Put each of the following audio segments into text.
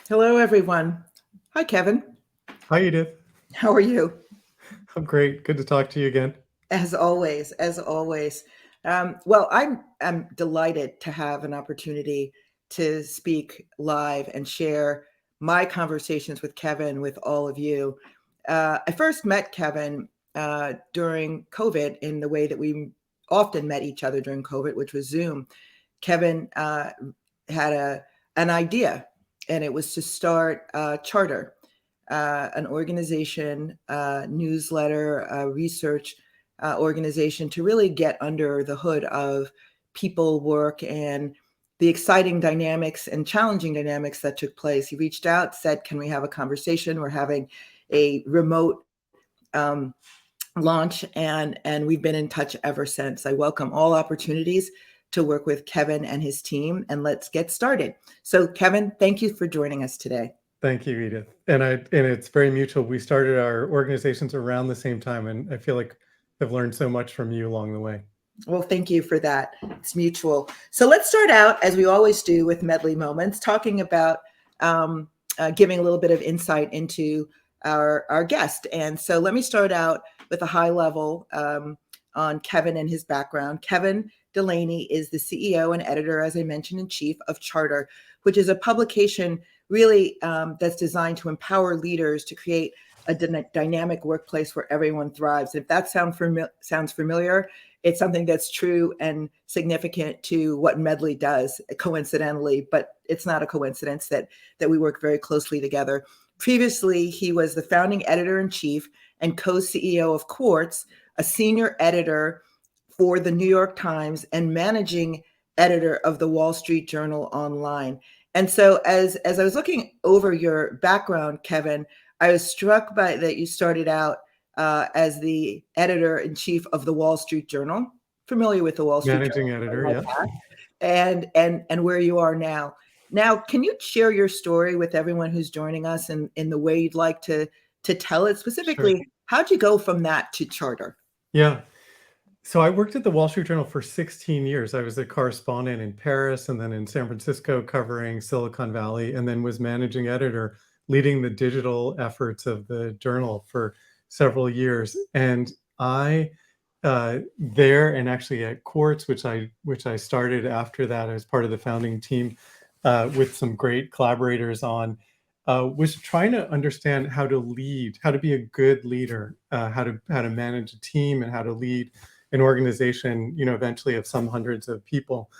Hello, everyone. Hi, Kevin. Hi, Edith. How are you? I'm great. Good to talk to you again. As always, as always. I'm delighted to have an opportunity to speak live and share my conversations with Kevin with all of you. I first met Kevin during COVID in the way that we often met each other during COVID, which was Zoom. Kevin had an idea, and it was to start Charter, an organization, newsletter, research organization to really get under the hood of people, work, and the exciting dynamics and challenging dynamics that took place. He reached out, said, "Can we have a conversation? We're having a remote launch, and we've been in touch ever since." I welcome all opportunities to work with Kevin and his team, and let's get started. So, Kevin, thank you for joining us today. Thank you, Edith. And it's very mutual. We started our organizations around the same time, and I feel like I've learned so much from you along the way. Well, thank you for that. It's mutual. So let's start out, as we always do with Medley Moments, talking about giving a little bit of insight into our guest. And so let me start out with a high level on Kevin and his background. Kevin Delaney is the CEO and editor, as I mentioned, in chief of Charter, which is a publication really that's designed to empower leaders to create a dynamic workplace where everyone thrives. If that sounds familiar, it's something that's true and significant to what Medley does, coincidentally, but it's not a coincidence that we work very closely together. Previously, he was the founding editor-in-chief and co-CEO of Quartz, a senior editor for the New York Times and managing editor of the Wall Street Journal online. And so as I was looking over your background, Kevin, I was struck by that you started out as the editor-in-chief of the Wall Street Journal, familiar with the Wall Street Managing Journal, editor, like yeah. that, and where you are now. Now, can you share your story with everyone who's joining us in the way you'd like to tell it? Sure. Specifically, how'd you go from that to Charter? Yeah. So I worked at the Wall Street Journal for 16 years. I was a correspondent in Paris and then in San Francisco covering Silicon Valley, and then was managing editor, leading the digital efforts of the journal for several years. And I there and actually at Quartz, which I started after that, I was part of the founding team with some great collaborators on, was trying to understand how to lead, how to be a good leader, how to manage a team, and how to lead an organization, eventually of some hundreds of people.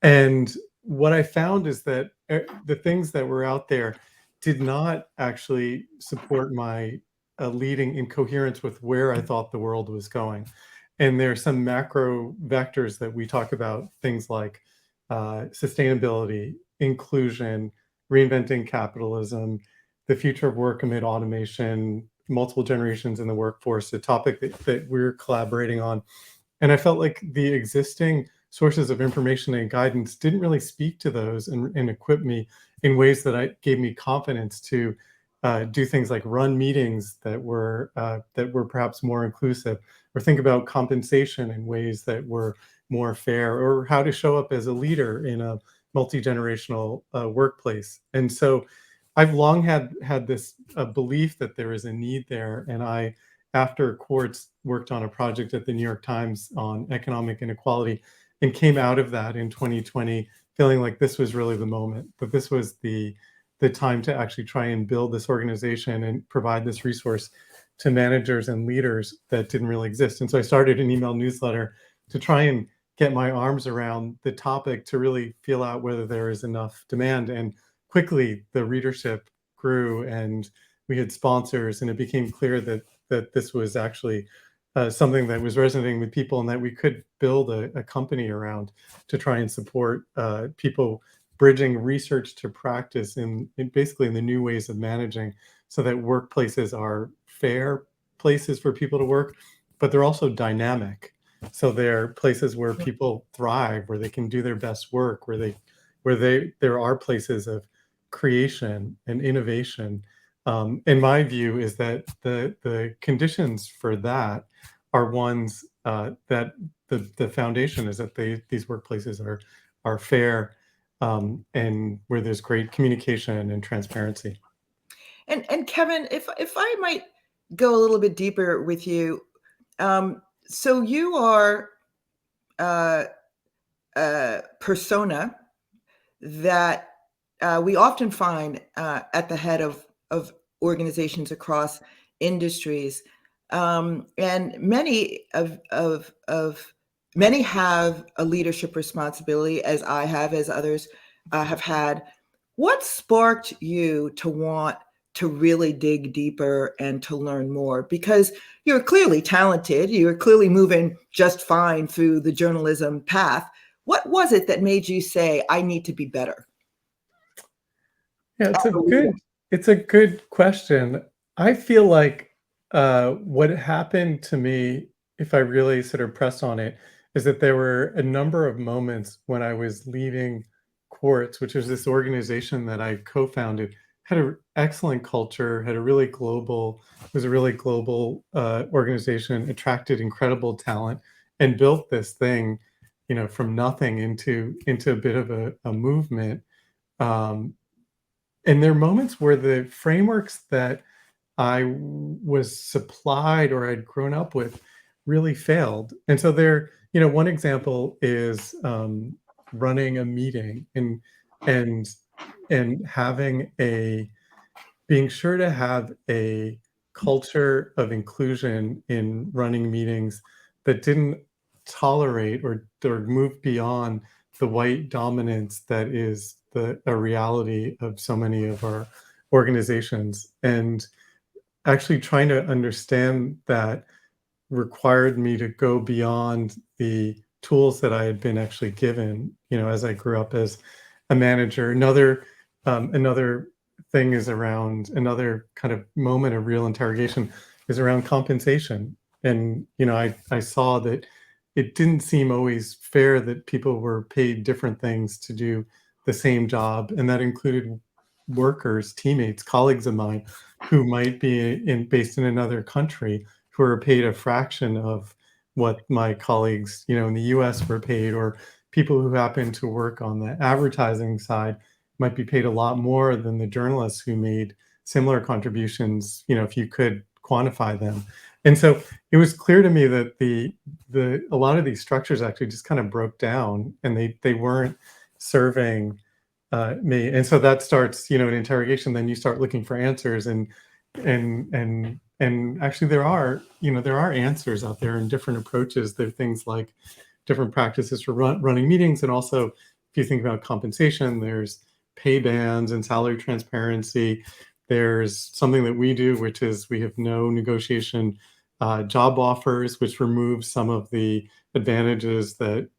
And what I found is that the things that were out there did not actually support my leading in coherence with where I thought the world was going. And there are some macro vectors that we talk about, things like sustainability, inclusion, reinventing capitalism, the future of work amid automation, multiple generations in the workforce, a topic that we're collaborating on. And I felt like the existing sources of information and guidance didn't really speak to those and equip me in ways that gave me confidence to do things like run meetings that were perhaps more inclusive, or think about compensation in ways that were more fair, or how to show up as a leader in a multi-generational workplace. And so I've long had this belief that there is a need there. And I, after Quartz, worked on a project at the New York Times on economic inequality, and came out of that in 2020 feeling like this was really the moment, that this was the time to actually try and build this organization and provide this resource to managers and leaders that didn't really exist. And so I started an email newsletter to try and get my arms around the topic, to really feel out whether there is enough demand. And quickly the readership grew, and we had sponsors, and it became clear that this was actually something that was resonating with people, and that we could build a company around to try and support people bridging research to practice in basically in the new ways of managing, so that workplaces are fair places for people to work, but they're also dynamic. So they're places where people thrive, where they can do their best work, there are places of creation and innovation. In my view, is that the conditions for that are ones that the foundation is that these workplaces are fair, and where there's great communication and transparency. And Kevin, if I might go a little bit deeper with you, so you are a persona that we often find at the head of organizations across industries, and many have a leadership responsibility, as I have, as others have had. What sparked you to want to really dig deeper and to learn more? Because you're clearly talented, you're clearly moving just fine through the journalism path. What was it that made you say, I need to be better? Yeah, As a leader? it's a good question. I feel like what happened to me, if I really sort of press on it, is that there were a number of moments when I was leaving Quartz, which is this organization that I co-founded, had an excellent culture, had a really global, was a really global organization, attracted incredible talent, and built this thing, from nothing into a bit of a movement. Um, and there are moments where the frameworks that was supplied or I'd grown up with really failed. And so one example is running a meeting and and having being sure to have a culture of inclusion in running meetings that didn't tolerate or move beyond the white dominance that is a reality of so many of our organizations. And actually trying to understand that required me to go beyond the tools that I had been actually given, as I grew up as a manager. Another thing is around another kind of moment of real interrogation is around compensation. And, I saw that it didn't seem always fair that people were paid different things to do the same job. And that included workers, teammates, colleagues of mine who might be based in another country who are paid a fraction of what my colleagues, in the US were paid, or people who happen to work on the advertising side might be paid a lot more than the journalists who made similar contributions, if you could quantify them. And so it was clear to me that a lot of these structures actually just kind of broke down, and they weren't serving me. And so that starts, an interrogation. Then you start looking for answers, and actually there are answers out there and different approaches. There are things like different practices for running meetings, and also if you think about compensation, there's pay bands and salary transparency. There's something that we do, which is we have no negotiation job offers, which removes some of the advantages that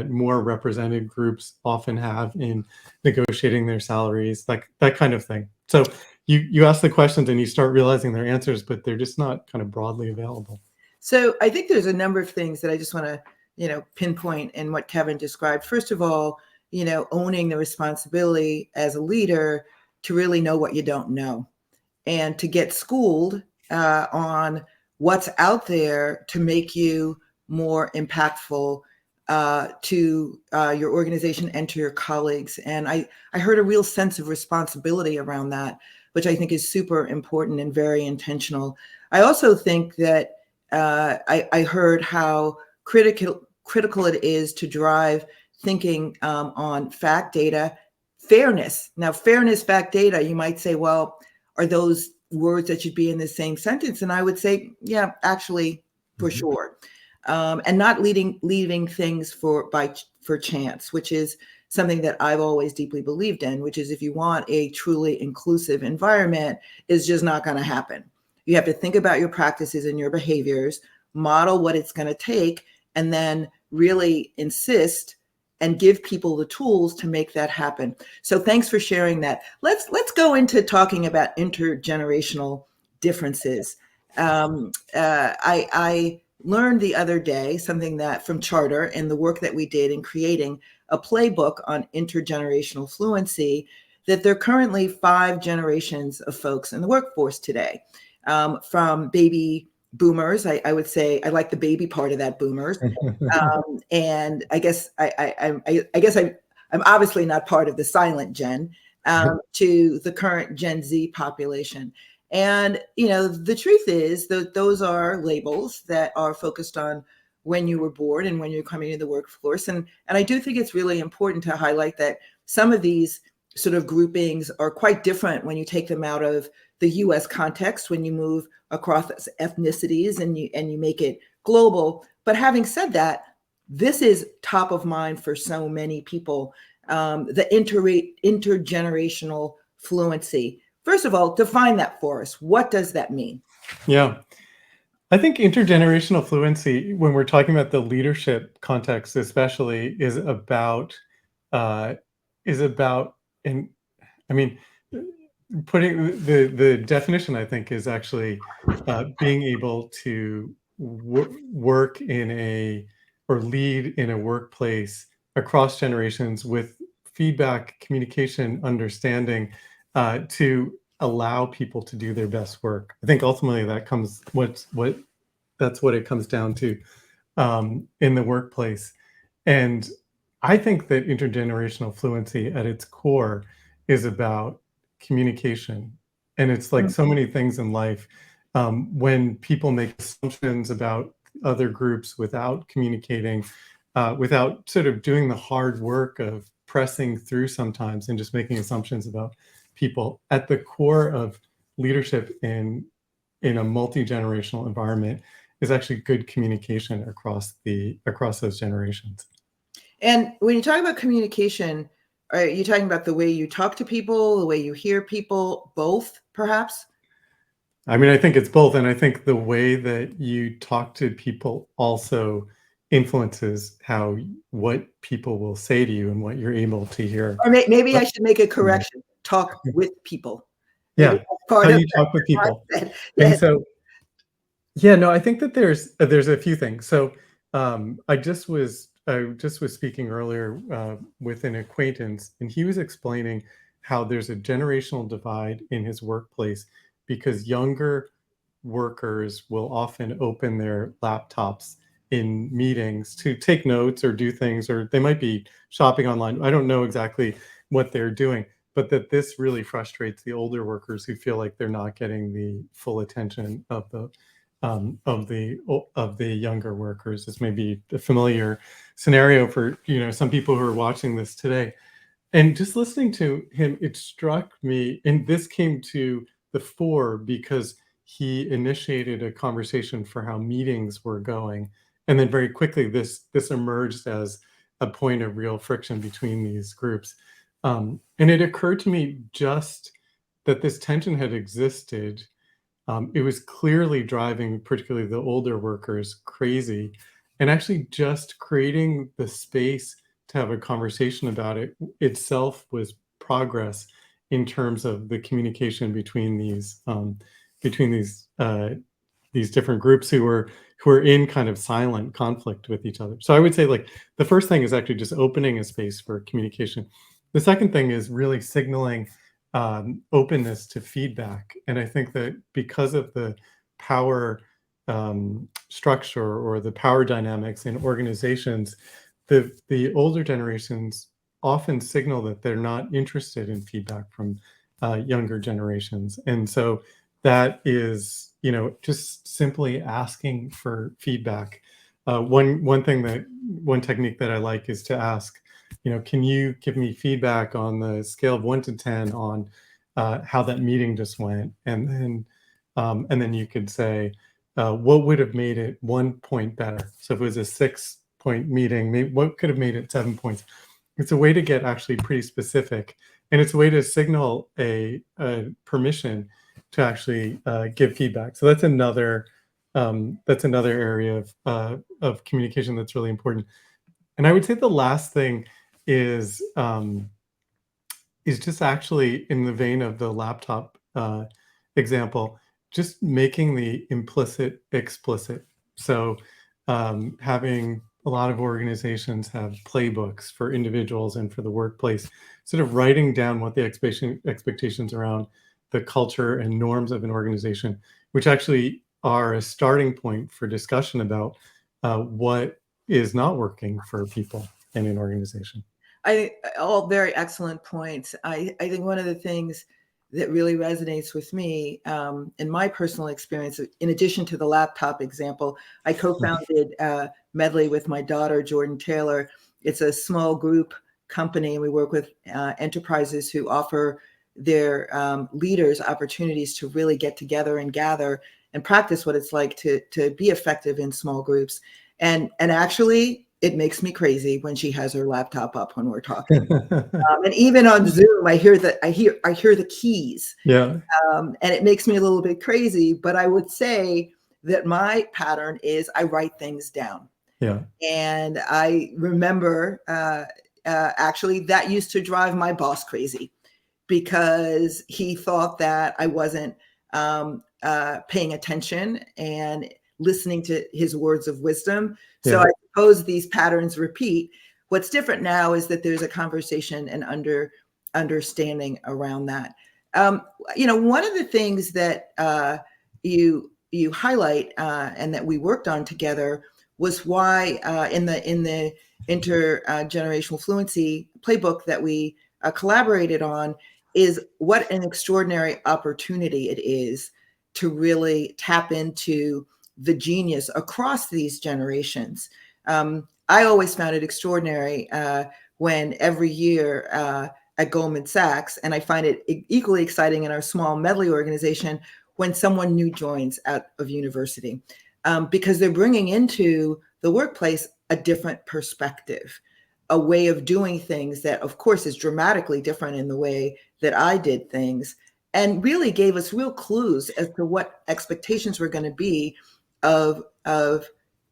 more represented groups often have in negotiating their salaries, like that kind of thing. So you ask the questions and you start realizing their answers, but they're just not kind of broadly available. So I think there's a number of things that I just want to, pinpoint in what Kevin described. First of all, owning the responsibility as a leader to really know what you don't know and to get schooled on what's out there to make you more impactful to your organization and to your colleagues. And I heard a real sense of responsibility around that, which I think is super important and very intentional. I also think that I heard how critical it is to drive thinking on fact, data, fairness. Now, fairness, fact, data, you might say, well, are those words that should be in the same sentence? And I would say, yeah, actually, for sure. And not leaving things for chance, which is something that I've always deeply believed in, which is if you want a truly inclusive environment, is just not going to happen. You have to think about your practices and your behaviors, model what it's going to take, and then really insist and give people the tools to make that happen. So thanks for sharing that. Let's go into talking about intergenerational differences. I learned the other day something that from Charter and the work that we did in creating a playbook on intergenerational fluency, that there are currently 5 generations of folks in the workforce today, from baby boomers. I would say I like the baby part of that, boomers. And I guess I I'm obviously not part of the silent Gen, to the current Gen Z population. And, the truth is that those are labels that are focused on when you were born and when you're coming into the workforce. And I do think it's really important to highlight that some of these sort of groupings are quite different when you take them out of the US context, when you move across ethnicities and you make it global. But having said that, this is top of mind for so many people. The intergenerational fluency. First of all, define that for us. What does that mean? Yeah. I think intergenerational fluency, when we're talking about the leadership context, especially, is about, and I mean, putting the definition, I think, is actually being able to work or lead in a workplace across generations with feedback, communication, understanding, to allow people to do their best work. I think ultimately that's what it comes down to, in the workplace. And I think that intergenerational fluency at its core is about communication. And it's like so many things in life, when people make assumptions about other groups without communicating, without sort of doing the hard work of pressing through sometimes and just making assumptions about people. At the core of leadership in a multi-generational environment is actually good communication across those generations. And when you talk about communication, are you talking about the way you talk to people, the way you hear people, both perhaps? I mean, I think it's both. And I think the way that you talk to people also influences what people will say to you and what you're able to hear. Or maybe I should make a correction. Talk with people. Maybe Yeah, that's part how of you talk with people. that. And Yes. so, yeah, no, I think that there's a few things. So, I just was speaking earlier, with an acquaintance, and he was explaining how there's a generational divide in his workplace because younger workers will often open their laptops in meetings to take notes or do things, or they might be shopping online. I don't know exactly what they're doing, but that this really frustrates the older workers who feel like they're not getting the full attention of the younger workers. This may be a familiar scenario for some people who are watching this today. And just listening to him, it struck me, and this came to the fore because he initiated a conversation for how meetings were going, and then very quickly this emerged as a point of real friction between these groups. And it occurred to me just that this tension had existed. It was clearly driving particularly the older workers crazy, and actually just creating the space to have a conversation about it itself was progress in terms of the communication between these different groups who are in kind of silent conflict with each other. So I would say, like, the first thing is actually just opening a space for communication. The second thing is really signaling openness to feedback. And I think that because of the power structure or the power dynamics in organizations, the older generations often signal that they're not interested in feedback from younger generations. And so that is, just simply asking for feedback. One technique that I like is to ask, can you give me feedback on the scale of 1 to 10 on how that meeting just went? And then you could say, what would have made it 1 point better? So if it was a 6-point meeting, maybe what could have made it 7 points? It's a way to get actually pretty specific, and it's a way to signal a permission to actually give feedback. So that's another area of communication that's really important. And I would say the last thing is just actually in the vein of the laptop example, just making the implicit explicit. So having a lot of organizations have playbooks for individuals and for the workplace, sort of writing down what the expectations around the culture and norms of an organization, which actually are a starting point for discussion about what is not working for people in an organization. All very excellent points. I think one of the things that really resonates with me, in my personal experience, in addition to the laptop example, I co-founded Medley with my daughter, Jordan Taylor. It's a small group company, and we work with enterprises who offer their leaders opportunities to really get together and gather and practice what it's like to be effective in small groups. And actually, it makes me crazy when she has her laptop up when we're talking. And even on Zoom, I hear the keys, Yeah. and it makes me a little bit crazy. But I would say that my pattern is I write things down. Yeah. And I remember actually that used to drive my boss crazy, because he thought that I wasn't paying attention and listening to his words of wisdom. So Yeah. I suppose these patterns repeat. What's different now is that there's a conversation and understanding around that. One of the things that you highlight and that we worked on together was why in the intergenerational fluency playbook that we collaborated on, is what an extraordinary opportunity it is to really tap into the genius across these generations. I always found it extraordinary when every year at Goldman Sachs, and I find it equally exciting in our small Medley organization, when someone new joins out of university, because they're bringing into the workplace a different perspective, a way of doing things that, of course, is dramatically different in the way that I did things, and really gave us real clues as to what expectations were going to be of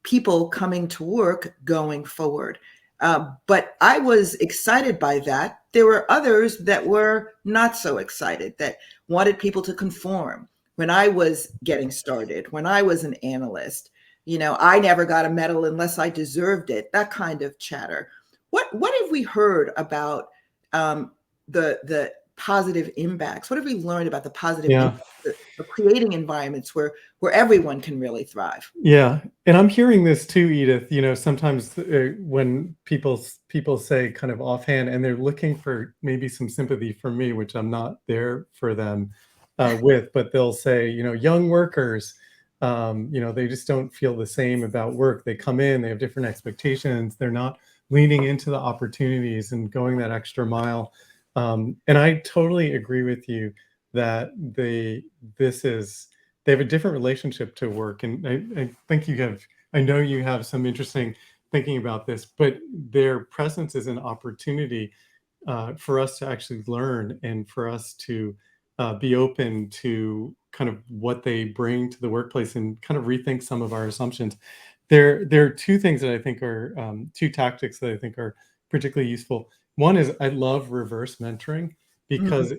people coming to work going forward. But I was excited by that. There were others that were not so excited, that wanted people to conform. When I was getting started, when I was an analyst, I never got a medal unless I deserved it, that kind of chatter. What have we heard about the positive impacts? What have we learned about the positive Yeah. impacts of creating environments where everyone can really thrive? Yeah, and I'm hearing this too, Edith. Sometimes when people say kind of offhand, and they're looking for maybe some sympathy from me, which I'm not there for them with, but they'll say, young workers, they just don't feel the same about work. They come in, they have different expectations. They're not leaning into the opportunities and going that extra mile. And I totally agree with you that this is they have a different relationship to work. And I think I know you have some interesting thinking about this, but their presence is an opportunity for us to actually learn, and for us to be open to kind of what they bring to the workplace, and kind of rethink some of our assumptions. There are two things that I think are two tactics that I think are particularly useful. One is, I love reverse mentoring, because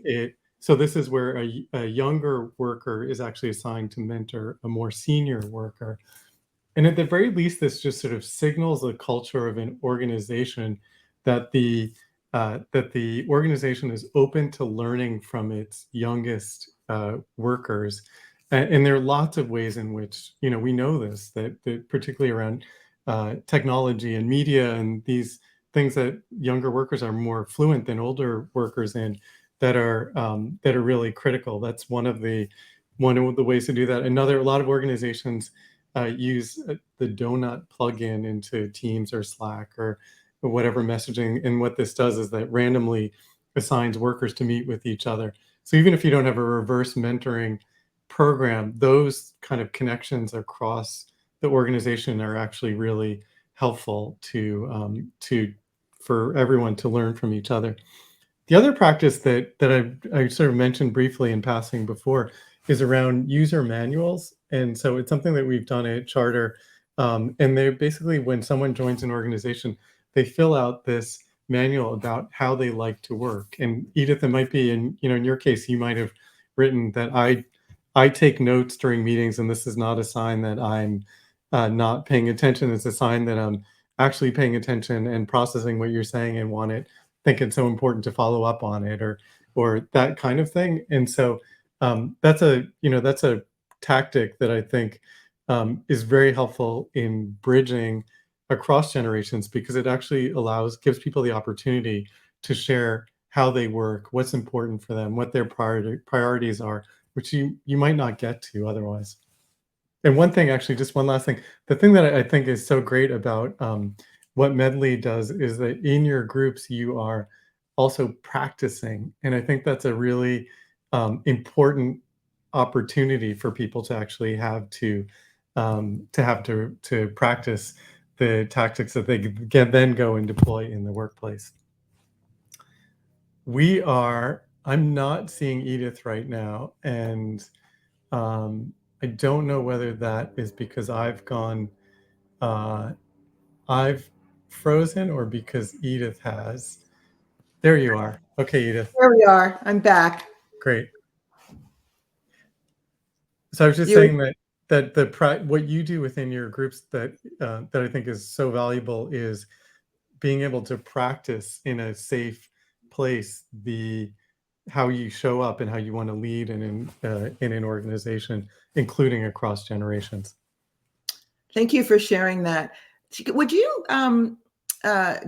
so this is where a younger worker is actually assigned to mentor a more senior worker. And at the very least, this just sort of signals the culture of an organization, that the organization is open to learning from its youngest workers. And there are lots of ways in which, we know this, that particularly around technology and media and these things that younger workers are more fluent than older workers in, that are really critical. That's one of the ways to do that. A lot of organizations use the donut plugin into Teams or Slack or whatever messaging. And what this does is that randomly assigns workers to meet with each other. So even if you don't have a reverse mentoring program, those kind of connections across the organization are actually really helpful to for everyone to learn from each other. The other practice that I sort of mentioned briefly in passing before is around user manuals. And so it's something that we've done at Charter. And they basically, when someone joins an organization, they fill out this manual about how they like to work. And Edith, it might be in your case, you might have written that I take notes during meetings, and this is not a sign that I'm not paying attention. It's a sign that I'm actually paying attention and processing what you're saying, and think it's so important to follow up on it, or that kind of thing. And so that's a tactic that I think is very helpful in bridging across generations, because it actually gives people the opportunity to share how they work, what's important for them, what their priorities are, which you might not get to otherwise. And one thing, actually, just one last thing, the thing that I think is so great about what Medley does is that in your groups, you are also practicing. And I think that's a really important opportunity for people to actually have to practice the tactics that they can then go and deploy in the workplace. I'm not seeing Edith right now, and I don't know whether that is because I've frozen or because Edith has. There you are. Okay, Edith. There we are. I'm back. Great. So I was just saying that what you do within your groups that I think is so valuable is being able to practice in a safe place how you show up and how you want to lead in an organization, including across generations. Thank you for sharing that. Would you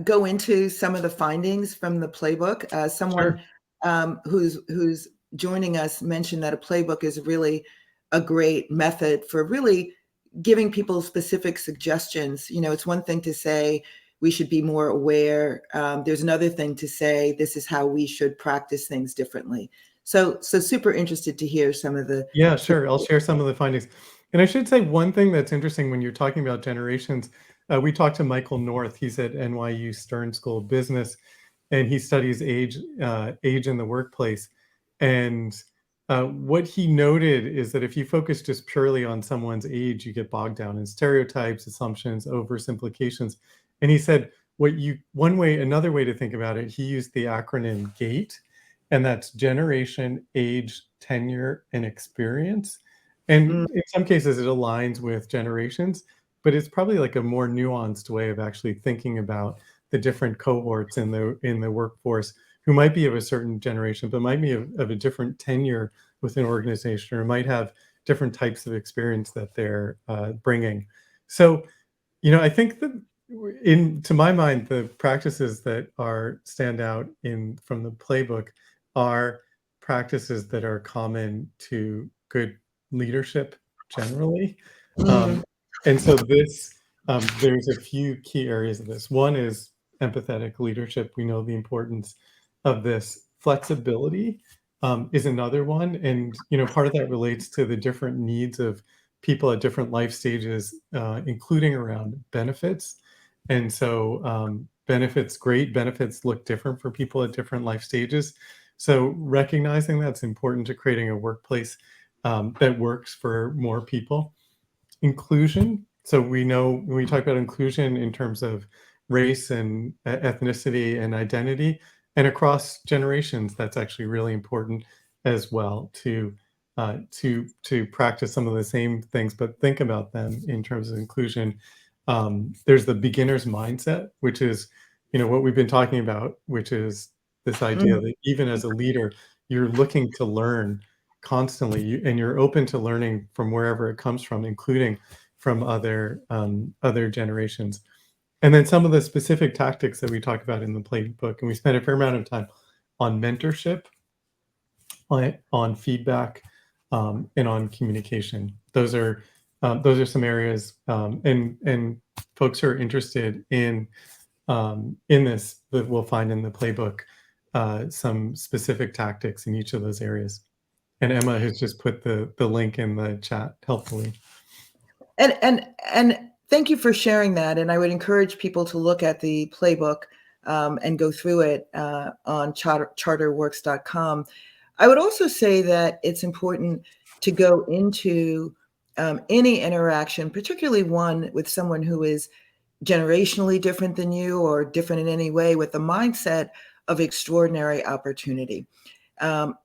go into some of the findings from the playbook? Someone Sure. Who's joining us mentioned that a playbook is really a great method for really giving people specific suggestions. It's one thing to say we should be more aware. There's another thing to say this is how we should practice things differently. So super interested to hear some of the. Yeah, sure. I'll share some of the findings. And I should say one thing that's interesting when you're talking about generations, we talked to Michael North. He's at NYU Stern School of Business, and he studies age in the workplace. And what he noted is that if you focus just purely on someone's age, you get bogged down in stereotypes, assumptions, oversimplifications. And he said, another way to think about it, he used the acronym GATE, and that's generation, age, tenure, and experience. And in some cases, it aligns with generations, but it's probably like a more nuanced way of actually thinking about the different cohorts in the workforce who might be of a certain generation, but might be of a different tenure within an organization, or might have different types of experience that they're bringing. So, I think that to my mind, the practices that stand out from the playbook are practices that are common to good leadership generally. And so there's a few key areas of this. One is empathetic leadership. We know the importance of this. Flexibility is another one. And, part of that relates to the different needs of people at different life stages, including around benefits. And so great benefits look different for people at different life stages. So recognizing that's important to creating a workplace that works for more people. Inclusion. So we know when we talk about inclusion in terms of race and ethnicity and identity, and across generations, that's actually really important as well to practice some of the same things, but think about them in terms of inclusion. There's the beginner's mindset, which is, what we've been talking about, which is this idea that even as a leader, you're looking to learn constantly, and you're open to learning from wherever it comes from, including from other generations. And then some of the specific tactics that we talk about in the playbook, and we spent a fair amount of time on mentorship, on feedback, and on communication. Those are some areas, and folks who are interested in this, that we'll find in the playbook some specific tactics in each of those areas. And Emma has just put the link in the chat helpfully. And thank you for sharing that. And I would encourage people to look at the playbook and go through it on charterworks.com. I would also say that it's important to go into any interaction, particularly one with someone who is generationally different than you or different in any way, with the mindset of extraordinary opportunity.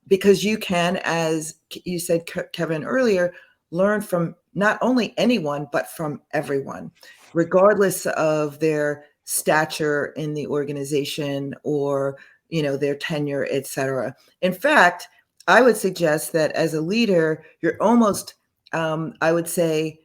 Because you can, as you said, Kevin, earlier, learn from not only anyone, but from everyone, regardless of their stature in the organization or, their tenure, et cetera. In fact, I would suggest that as a leader, you're almost, I would say,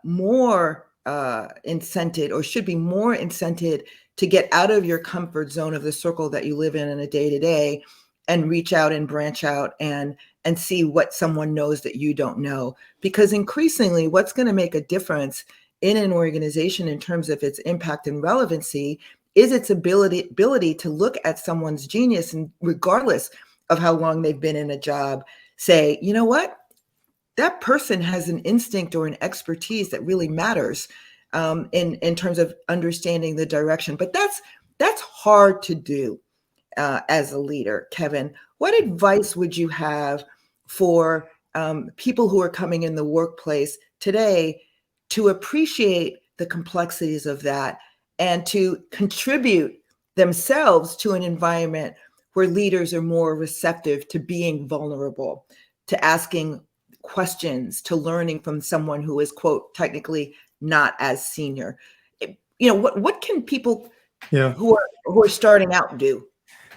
more incented, or should be more incented, to get out of your comfort zone of the circle that you live in a day-to-day, and reach out and branch out and see what someone knows that you don't know. Because increasingly, what's going to make a difference in an organization in terms of its impact and relevancy is its ability to look at someone's genius, and regardless of how long they've been in a job, say, you know what, that person has an instinct or an expertise that really matters, in terms of understanding the direction. But that's hard to do as a leader. Kevin, what advice would you have for people who are coming in the workplace today to appreciate the complexities of that, and to contribute themselves to an environment where leaders are more receptive to being vulnerable, to asking questions, to learning from someone who is, quote, technically not as senior? What can people Yeah. who are starting out do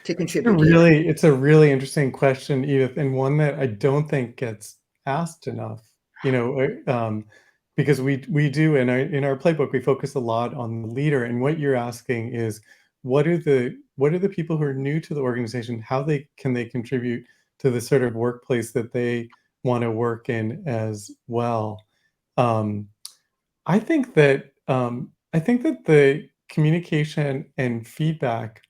to contribute here? It's a really interesting question, Edith, and one that I don't think gets asked enough. Because we do in our playbook, we focus a lot on the leader, and what you're asking is, what are the people who are new to the organization, how can they contribute to the sort of workplace that they want to work in as well. I think that the communication and feedback,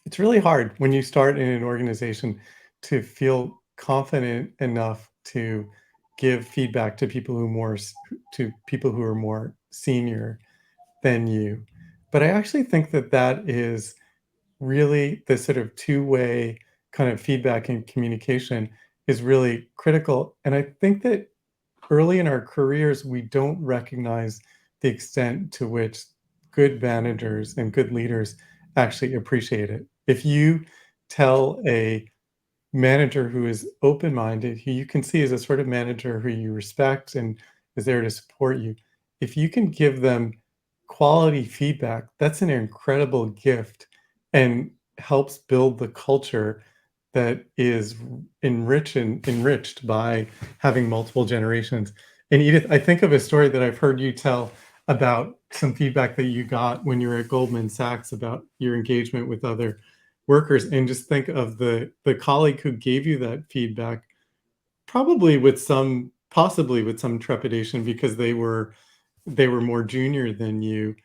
it's really hard when you start in an organization to feel confident enough to give feedback to people who are more senior than you. But I actually think that is really the sort of two-way kind of feedback and communication is really critical. And I think that early in our careers, we don't recognize the extent to which good managers and good leaders actually appreciate it. If you tell a manager who is open-minded, who you can see as a sort of manager who you respect and is there to support you, if you can give them quality feedback, that's an incredible gift and helps build the culture that is enriched by having multiple generations. And Edith, I think of a story that I've heard you tell about some feedback that you got when you were at Goldman Sachs about your engagement with other workers, and just think of the colleague who gave you that feedback, possibly with some trepidation because they were more junior than you,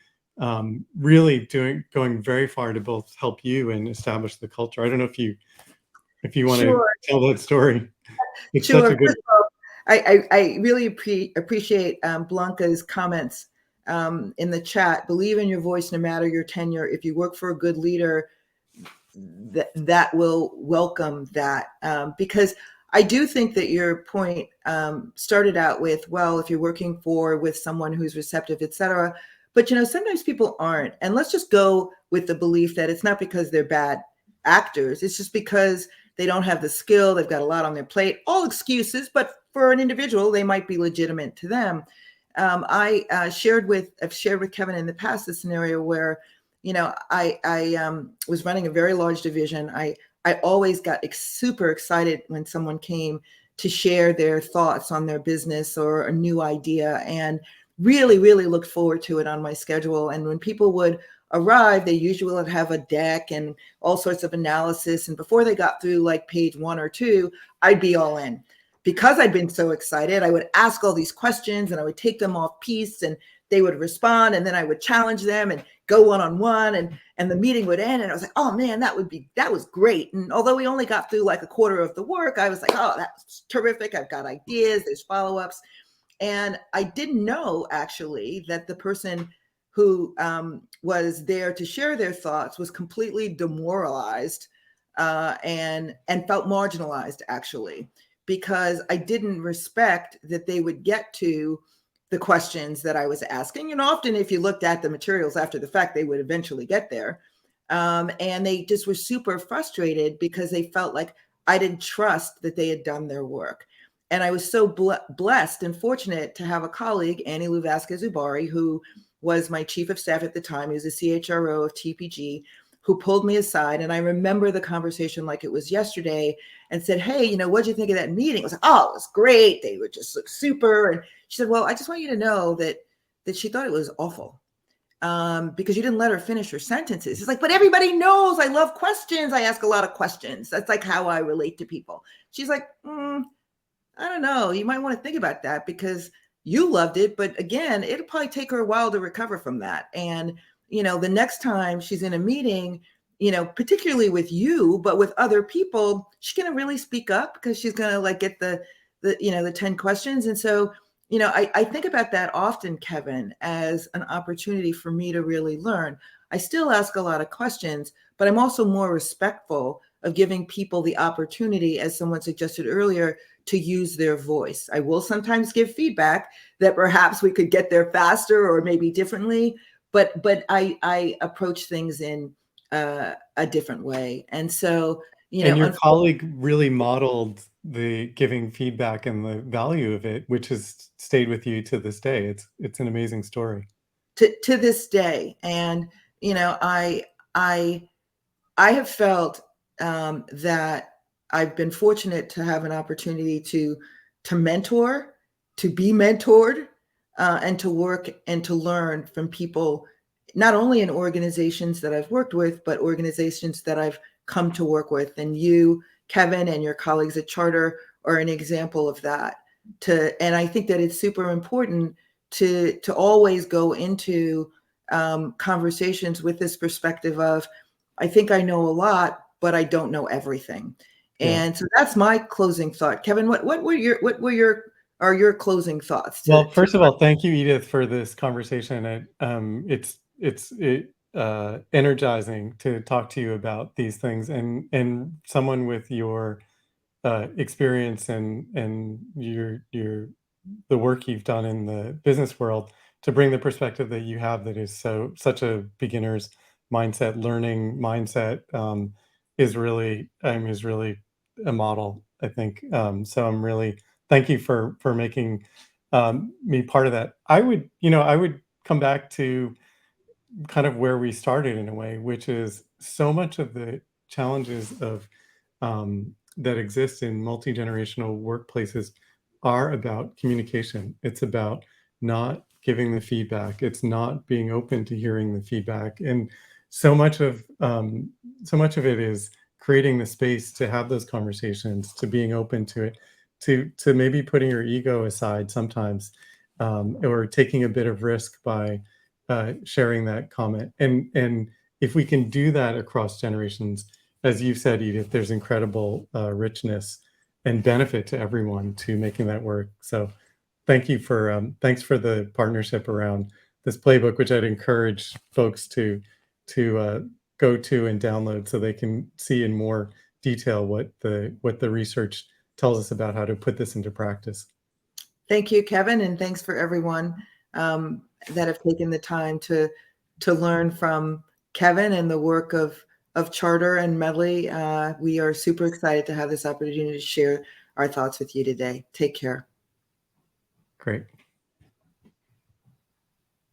really going very far to both help you and establish the culture. I don't know if you want to Sure, tell that story. It's sure. such a good. First of all, I really appreciate Blanca's comments in the chat. Believe in your voice no matter your tenure. If you work for a good leader, that will welcome that, because I do think that your point started out with, well, if you're working with someone who's receptive, et cetera. But, sometimes people aren't. And let's just go with the belief that it's not because they're bad actors. It's just because they don't have the skill. They've got a lot on their plate. All excuses, but for an individual, they might be legitimate to them. I've shared with Kevin in the past the scenario where, I was running a very large division. I always got super excited when someone came to share their thoughts on their business or a new idea, and really, really looked forward to it on my schedule. And when people would arrive, they usually would have a deck and all sorts of analysis. And before they got through like page 1 or 2, I'd be all in. Because I'd been so excited, I would ask all these questions and I would take them off piece and they would respond, and then I would challenge them and go one-on-one, and the meeting would end. And I was like, oh man, that was great. And although we only got through like a quarter of the work, I was like, oh, that's terrific. I've got ideas, there's follow-ups. And I didn't know actually that the person who was there to share their thoughts was completely demoralized and felt marginalized, actually, because I didn't respect that they would get to the questions that I was asking. And often, if you looked at the materials after the fact, they would eventually get there. And they just were super frustrated because they felt like I didn't trust that they had done their work. And I was so blessed and fortunate to have a colleague, Annie Lou Vasquez-Ubari, who was my chief of staff at the time. He was the CHRO of TPG, who pulled me aside. And I remember the conversation like it was yesterday, and said, hey, what'd you think of that meeting? I was like, oh, it was great. They were just super. And she said, well, I just want you to know that that she thought it was awful because you didn't let her finish her sentences. It's like, but everybody knows I love questions. I ask a lot of questions. That's like how I relate to people. She's like, I don't know. You might want to think about that because you loved it. But again, it'll probably take her a while to recover from that. And, the next time she's in a meeting, particularly with you, but with other people, she's going to really speak up because she's going to like get the 10 questions. And so, I think about that often, Kevin, as an opportunity for me to really learn. I still ask a lot of questions, but I'm also more respectful of giving people the opportunity, as someone suggested earlier, to use their voice. I will sometimes give feedback that perhaps we could get there faster or maybe differently, but I approach things in a different way. And so, And your colleague really modeled the giving feedback and the value of it, which has stayed with you to this day. It's an amazing story. To this day. And, I have felt that I've been fortunate to have an opportunity to mentor, to be mentored, and to work and to learn from people, not only in organizations that I've worked with, but organizations that I've come to work with. And you, Kevin, and your colleagues at Charter are an example of that. And I think that it's super important to always go into conversations with this perspective of, I think I know a lot, but I don't know everything. And so that's my closing thought. Kevin, what were your closing thoughts? Well, first of all, thank you, Edith, for this conversation. It's energizing to talk to you about these things, and someone with your experience and the work you've done in the business world to bring the perspective that you have that is such a beginner's mindset, learning mindset, is really a model, I think. So I'm really thank you for making me part of that. I would come back to kind of where we started in a way, which is so much of the challenges of that exist in multi-generational workplaces are about communication. It's about not giving the feedback. It's not being open to hearing the feedback, and so much of it is creating the space to have those conversations, to being open to it, to maybe putting your ego aside sometimes, or taking a bit of risk by sharing that comment. And if we can do that across generations, as you said, Edith, there's incredible richness and benefit to everyone to making that work. So thanks for the partnership around this playbook, which I'd encourage folks to go to and download so they can see in more detail what the research tells us about how to put this into practice. Thank you, Kevin, and thanks for everyone that have taken the time to learn from Kevin and the work of Charter and Medley. We are super excited to have this opportunity to share our thoughts with you today. Take care. Great.